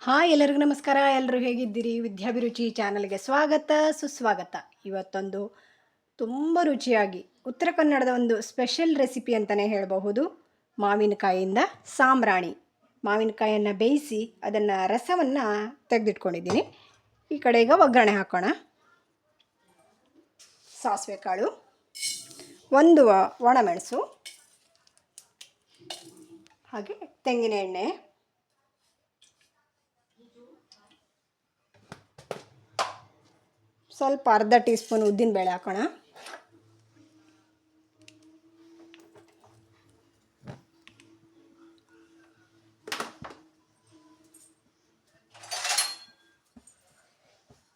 Hi ಎಲ್ಲರಿಗೂ ನಮಸ್ಕಾರ. ಎಲ್ಲರೂ ಹೇಗಿದ್ದೀರಿ? ವಿದ್ಯಾಭಿರುಚಿ ಚಾನಲ್ಗೆ ಸ್ವಾಗತ ಸುಸ್ವಾಗತ. ಇವತ್ತೊಂದು ತುಂಬ ರುಚಿಯಾಗಿ ಉತ್ತರ ಕನ್ನಡದ ಒಂದು ಸ್ಪೆಷಲ್ ರೆಸಿಪಿ ಅಂತಲೇ ಹೇಳಬಹುದು. ಮಾವಿನಕಾಯಿಯಿಂದ ಸಾಂಬ್ರಾಣಿ. ಮಾವಿನಕಾಯಿಯನ್ನು ಬೇಯಿಸಿ ಅದನ್ನು ರಸವನ್ನು ತೆಗೆದಿಟ್ಕೊಂಡಿದ್ದೀನಿ. ಈ ಕಡೆ ಈಗ ಒಗ್ಗರಣೆ ಹಾಕೋಣ. ಸಾಸಿವೆ ಕಾಳು, ಒಂದು ಒಣಮೆಣಸು, ಹಾಗೆ ತೆಂಗಿನ ಎಣ್ಣೆ, ಸ್ವಲ್ಪ ಅರ್ಧ ಟೀ ಸ್ಪೂನ್ ಉದ್ದಿನಬೇಳೆ ಹಾಕೋಣ.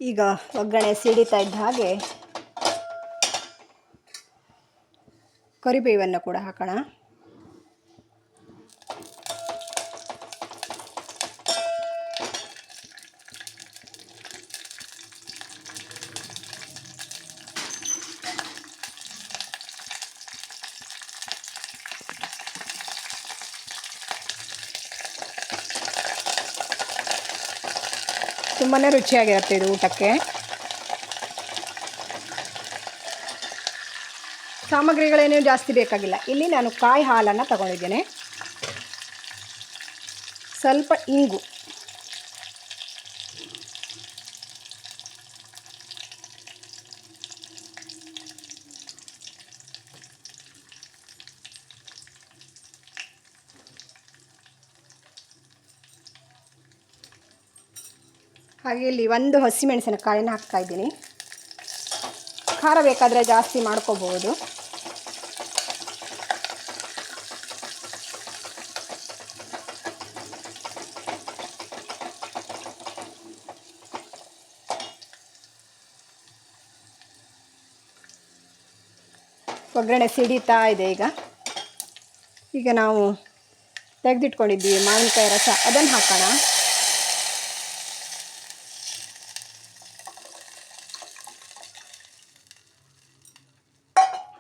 ಈಗ ಒಗ್ಗರಣೆ ಸಿಡಿತಾ ಇದ್ದ ಹಾಗೆ ಕರಿಬೇವನ್ನು ಕೂಡ ಹಾಕೋಣ. ತುಂಬಾ ರುಚಿಯಾಗಿರುತ್ತೆ ಇದು ಊಟಕ್ಕೆ. ಸಾಮಗ್ರಿಗಳೇನೂ ಜಾಸ್ತಿ ಬೇಕಾಗಿಲ್ಲ. ಇಲ್ಲಿ ನಾನು ಕಾಯಿ ಹಾಲನ್ನು ತಗೊಂಡಿದ್ದೇನೆ, ಸ್ವಲ್ಪ ಇಂಗು, ಹಾಗೆ ಇಲ್ಲಿ ಒಂದು ಹಸಿಮೆಣಸಿನಕಾಯಿನ ಹಾಕ್ತಾಯಿದ್ದೀನಿ. ಖಾರ ಬೇಕಾದರೆ ಜಾಸ್ತಿ ಮಾಡ್ಕೋಬಹುದು. ಒಗ್ಗರಣೆ ಸಿಡಿತಾ ಇದೆ. ಈಗ ನಾವು ತೆಗೆದಿಟ್ಕೊಂಡಿದ್ದೀವಿ ಮಾವಿನಕಾಯಿ ರಸ, ಅದನ್ನು ಹಾಕೋಣ.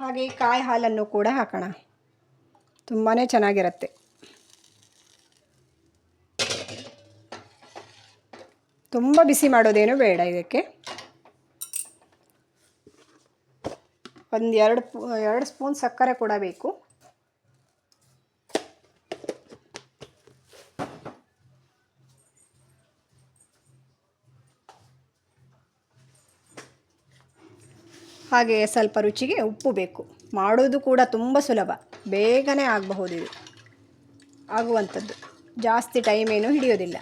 ಹಾಗೆ ಕಾಯಿ ಹಾಲನ್ನು ಕೂಡ ಹಾಕೋಣ. ತುಂಬಾ ಚೆನ್ನಾಗಿರುತ್ತೆ. ತುಂಬ ಬಿಸಿ ಮಾಡೋದೇನು ಬೇಡ. ಇದಕ್ಕೆ ಒಂದು ಎರಡು ಸ್ಪೂನ್ ಸಕ್ಕರೆ ಕೂಡ ಬೇಕು. ಹಾಗೆ ಸ್ವಲ್ಪ ರುಚಿಗೆ ಉಪ್ಪು ಬೇಕು. ಮಾಡೋದು ಕೂಡ ತುಂಬ ಸುಲಭ, ಬೇಗನೆ ಆಗಬಹುದು. ಇದು ಆಗುವಂಥದ್ದು, ಜಾಸ್ತಿ ಟೈಮ್ ಏನೂ ಹಿಡಿಯೋದಿಲ್ಲ.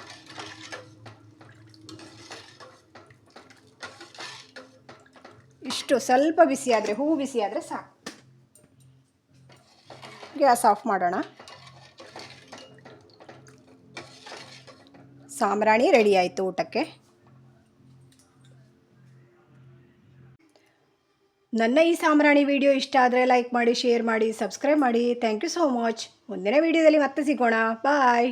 ಇಷ್ಟು ಸ್ವಲ್ಪ ಬಿಸಿ ಆದರೆ, ಹೂ ಬಿಸಿ ಆದರೆ ಸಾಕು. ಗ್ಯಾಸ್ ಆಫ್ ಮಾಡೋಣ. ಸಾಂಬ್ರಾಣಿ ರೆಡಿ ಆಯಿತು ಊಟಕ್ಕೆ. ನನ್ನ ಈ ಸಾಂಬ್ರಾಣಿ ವಿಡಿಯೋ ಇಷ್ಟ ಆದರೆ ಲೈಕ್ ಮಾಡಿ, ಶೇರ್ ಮಾಡಿ, ಸಬ್ಸ್ಕ್ರೈಬ್ ಮಾಡಿ. Thank you so much. ಮುಂದಿನ ವಿಡಿಯೋದಲ್ಲಿ ಮತ್ತೆ ಸಿಗೋಣ. ಬಾಯ್.